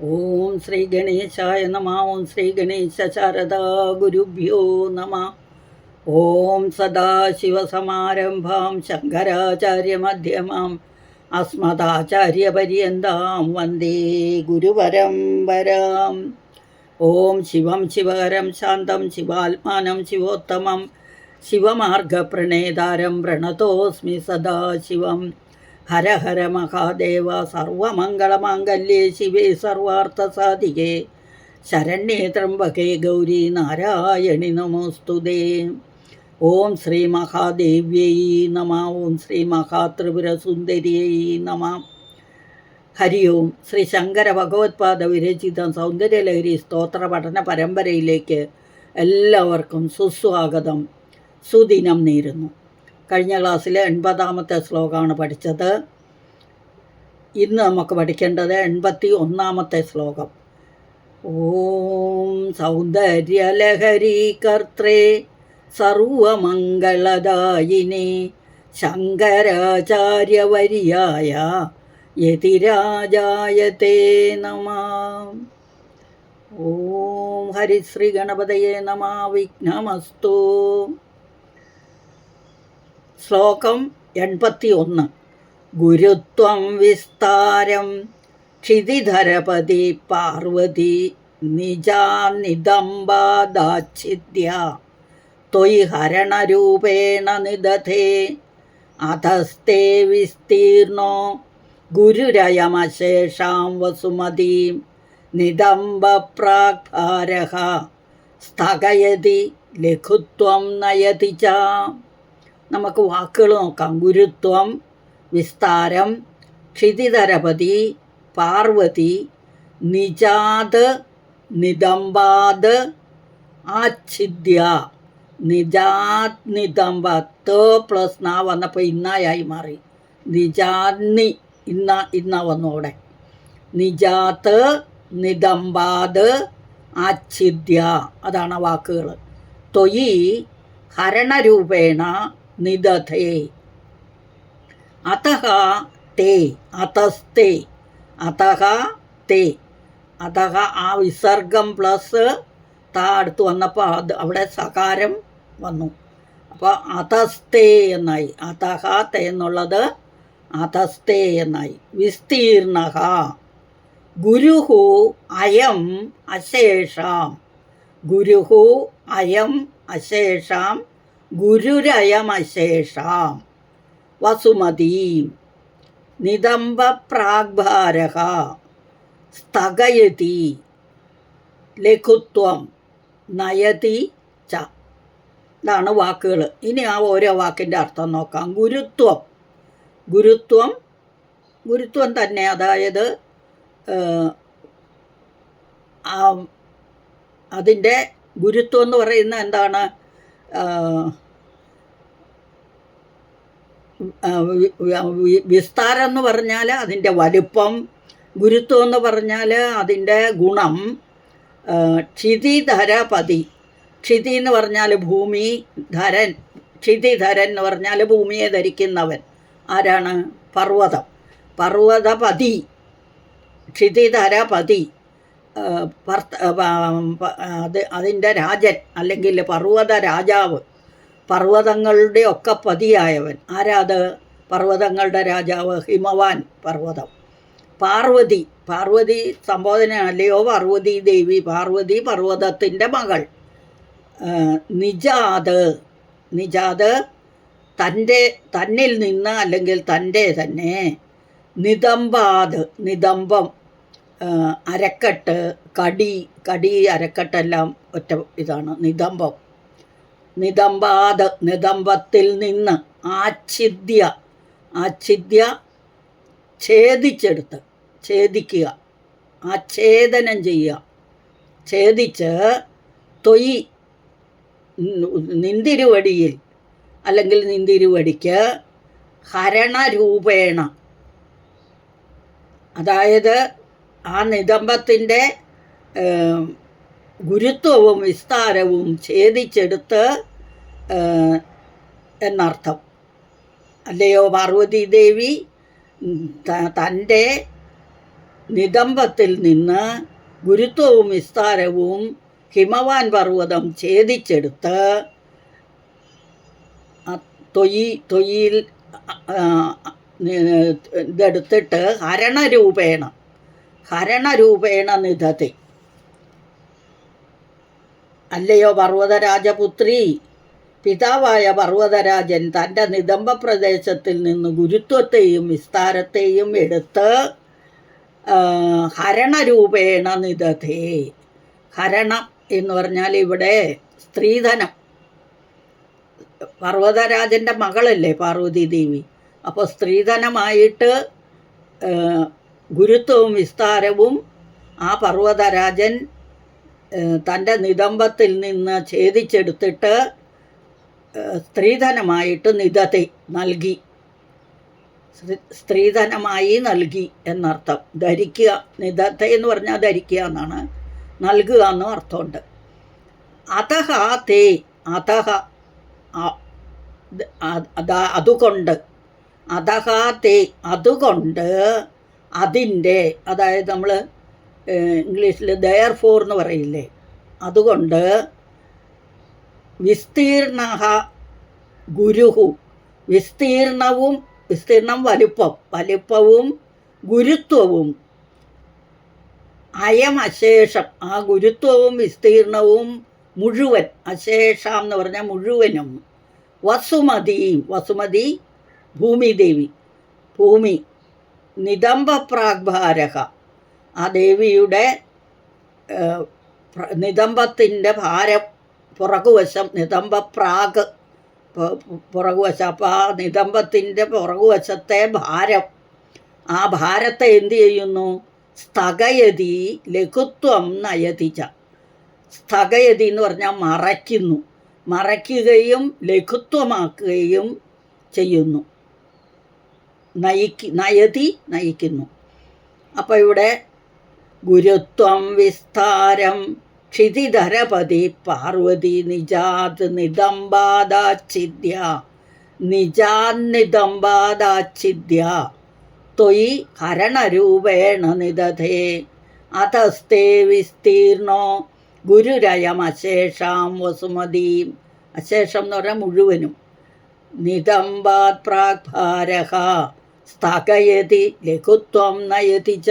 ഓം ശ്രീ ഗണേശായ നമ. ഓം ശ്രീ ഗണേശ ശാരദാ ഗുരുഭ്യോ നമ. ഓം സദാശിവസമാരംഭാം ശങ്കരാചാര്യമധ്യമാം അസ്മദാചാര്യപര്യന്താം വന്ദേ ഗുരുപരമ്പരാം. ഓം ശിവം ശിവകരം ശാന്തം ശിവാത്മാനം ശിവോത്തമം ശിവമാർഗപ്രണേതാരം പ്രണതോസ്മി സദാശിവം. ഹര ഹര മഹാദേവ സർവമംഗളമാംഗല്യേ ശിവേ സർവാർത്ഥസാധികേ ശരണ്യേ ത്രംബകേ ഗൗരി നാരായണി നമോസ്തുതേ. ഓം ശ്രീ മഹാദേവ്യൈ നമ. ഓം ശ്രീ മഹാത്രിപുരസുന്ദര്യൈ നമ. ഹരി ഓം. ശ്രീ ശങ്കര ഭഗവത്പാദ വിരചിത സൗന്ദര്യലഹരി സ്തോത്ര പഠന പരമ്പരയിലേക്ക് എല്ലാവർക്കും സുസ്വാഗതം, സുദിനം നേരുന്നു. കഴിഞ്ഞ ക്ലാസ്സിൽ 80-ാമത്തെ ശ്ലോകമാണ് പഠിച്ചത്. ഇന്ന് നമുക്ക് പഠിക്കേണ്ടത് 81-ാമത്തെ ശ്ലോകം. ഓം സൗന്ദര്യലഹരി കർത്രേ സർവമംഗളദായിനേ ശങ്കരാചാര്യവര്യായ യതിരാജായ തേ നമഃ. ഓം ഹരിശ്രീ ഗണപതയേ നമഃ. വിഘ്നമസ്തു. ശ്ലോകം 81. ഗുരുത്വം വിസ്താരം ക്ഷിതിധരപതി പാർവതി നിജാനിദംബാദാച്ഛിദ്യ ത്വയി ഹരണരൂപേണ നിദധേ അധസ്തേ വിസ്തീർണോ ഗുരുരയമശേഷാം വസുമതീം നിദംബപ്രാഗ്ഭാരഃ സ്ഥഗയതി ലഘുത്വം നയതി ച. നമുക്ക് വാക്കുകൾ നോക്കാം. ഗുരുത്വം, വിസ്താരം, ക്ഷിതിധരപതി, പാർവതി, നിജാത്, നിദംബാത്, ആച്ഛിദ്യ. നിജാത് നിദംബ ത പ്ലസ് ന വന്നപ്പോൾ ഇന്നായി മാറി. നിജാന്നി ഇന്ന വന്നോടെ. നിജാത്ത്, നിദംബാത്, ആച്ഛിദ്യ. അതാണ് വാക്കുകൾ. ത്വയി ഹരണരൂപേണ നിദധേ അതഃ തേ അതസ്തേ അതഃ തേ. അതഃ ആ വിസർഗം പ്ലസ് താ അടുത്ത് വന്നപ്പോൾ അവിടെ സകാരം വന്നു. അപ്പോൾ അതസ്തേ എന്നായി. അതഃ തേ എന്നുള്ളത് അതസ്തേ എന്നായി. വിസ്തീർണഃ ഗുരുഹു അയം അശേഷാം. ഗുരുഹു അയം അശേഷാം ഗുരുരയമശേഷാം വസുമതീം നിദംബപ്രാഗ്ഭാരഃ സ്ഥഗയതി ലഘുത്വം നയതി ച. ഇതാണ് വാക്കുകൾ. ഇനി ആ ഓരോ വാക്കിൻ്റെ അർത്ഥം നോക്കാം. ഗുരുത്വം. ഗുരുത്വം ഗുരുത്വം തന്നെ. അതായത് അതിൻ്റെ ഗുരുത്വം എന്ന് പറയുന്നത് എന്താണ്? വിസ്താരം എന്ന് പറഞ്ഞാൽ അതിൻ്റെ വലുപ്പം, ഗുരുത്വം എന്ന് പറഞ്ഞാൽ അതിൻ്റെ ഗുണം. ക്ഷിതിധരപതി. ക്ഷിതി എന്ന് പറഞ്ഞാൽ ഭൂമി, ധരൻ. ക്ഷിതിധരൻ എന്ന് പറഞ്ഞാൽ ഭൂമിയെ ധരിക്കുന്നവൻ. ആരാണ്? പർവ്വതം. പർവ്വതപതി, ക്ഷിതിധരപതി. അതിൻ്റെ രാജൻ അല്ലെങ്കിൽ പർവ്വത രാജാവ്, പർവ്വതങ്ങളുടെ ഒക്കെ പതിയായവൻ. ആരാത്? പർവ്വതങ്ങളുടെ രാജാവ് ഹിമവാൻ പർവ്വതം. പാർവതി. പാർവതി സംബോധന അല്ലയോ പാർവതി ദേവി. പാർവതി പർവ്വതത്തിൻ്റെ മകൾ. നിജാത്. നിജാത് തന്നിൽ നിന്ന് അല്ലെങ്കിൽ തൻ്റെ തന്നെ. നിദംബാത്. നിദംബം അരക്കെട്ട്, കടി അരക്കെട്ടെല്ലാം ഒറ്റ ഇതാണ് നിദംബം. നിദംബാത് നിദംബത്തിൽ നിന്ന്. ആച്ഛിദ്യ. ആച്ഛിദ്യ ഛേദിച്ചെടുത്ത്, ഛേദിക്കുക, ആച്ഛേദനം ചെയ്യുക. ഛേദിച്ച് ത്വയി നിന്തിരുവടിയിൽ അല്ലെങ്കിൽ നിന്തിരുവടിക്ക് ഹരണരൂപേണ. അതായത് ആ നിദംബത്തിൻ്റെ ഗുരുത്വവും വിസ്താരവും ഛേദിച്ചെടുത്ത് എന്നർത്ഥം. അല്ലയോ പാർവതീദേവി തൻ്റെ നിതംബത്തിൽ നിന്ന് ഗുരുത്വവും വിസ്താരവും ഹിമവാൻ പർവ്വതം ഛേദിച്ചെടുത്ത് തൊയ്യിൽ ഇതെടുത്തിട്ട് ഹരണരൂപേണ നിധത്തെ. അല്ലയോ പർവ്വതരാജപുത്രി, പിതാവായ പർവ്വതരാജൻ തൻ്റെ നിതംബ പ്രദേശത്തിൽ നിന്ന് ഗുരുത്വത്തെയും വിസ്താരത്തെയും എടുത്ത് ഹരണരൂപേണ നിധത്തെ. ഹരണം എന്ന് പറഞ്ഞാൽ ഇവിടെ സ്ത്രീധനം. പർവ്വതരാജൻ്റെ മകളല്ലേ പാർവതി ദേവി. അപ്പോൾ സ്ത്രീധനമായിട്ട് ഗുരുത്വവും വിസ്താരവും ആ പർവ്വതരാജൻ തൻ്റെ നിതംബത്തിൽ നിന്ന് ഛേദിച്ചെടുത്തിട്ട് സ്ത്രീധനമായിട്ട് നൽകി. സ്ത്രീധനമായി നൽകി എന്നർത്ഥം. ധരിക്കുക, നിധത്തെ എന്ന് പറഞ്ഞാൽ ധരിക്കുക എന്നാണ്, നൽകുക എന്നും അർത്ഥമുണ്ട്. അതഹ തേ, അതഹ അതുകൊണ്ട്, അതഹ തേ അതുകൊണ്ട്, അതിൻ്റെ, അതായത് നമ്മൾ ഇംഗ്ലീഷിൽ ദയർ ഫോർ എന്ന് പറയില്ലേ, അതുകൊണ്ട് വിസ്തീർണ ഗുരുഹു, വിസ്തീർണം വലിപ്പവും ഗുരുത്വവും അയം അശേഷം, ആ ഗുരുത്വവും വിസ്തീർണവും മുഴുവൻ, അശേഷം എന്ന് പറഞ്ഞാൽ മുഴുവനും, വസുമതി ഭൂമിദേവി, ഭൂമി നിതംബ പ്രാഗ്ഭാരഹ, ആ ദേവിയുടെ നിതംബത്തിൻ്റെ ഭാരം പുറകുവശം, നിതംബ പ്രാഗ് പുറകുവശം. അപ്പോൾ ആ നിതംബത്തിൻ്റെ പുറകുവശത്തെ ഭാരം, ആ ഭാരത്തെ എന്തു ചെയ്യുന്നു? സ്ഥഗയതി ലഘുത്വം നയതിച്ച. സ്ഥഗയതി എന്ന് പറഞ്ഞാൽ മറയ്ക്കുകയും ലഘുത്വമാക്കുകയും ചെയ്യുന്നു. നയിക്കുന്നു. അപ്പോൾ ഇവിടെ ഗുരുത്വം വിസ്താരം ക്ഷിതിധരപതി പാർവതി നിജാന്നിദംബാദാച്ഛിദ്യ ത്വയി ഹരണരൂപേണ നിദധേ അതസ്തേ വിസ്തീർണോ ഗുരുരയമശേഷാം വസുമതീം. അശേഷം എന്ന് പറഞ്ഞാൽ മുഴുവനും. നിതംബാത് പ്രാഗ്ഭാരഹ സ്ഥഗയതി ലഘുത്വം നയതി ച.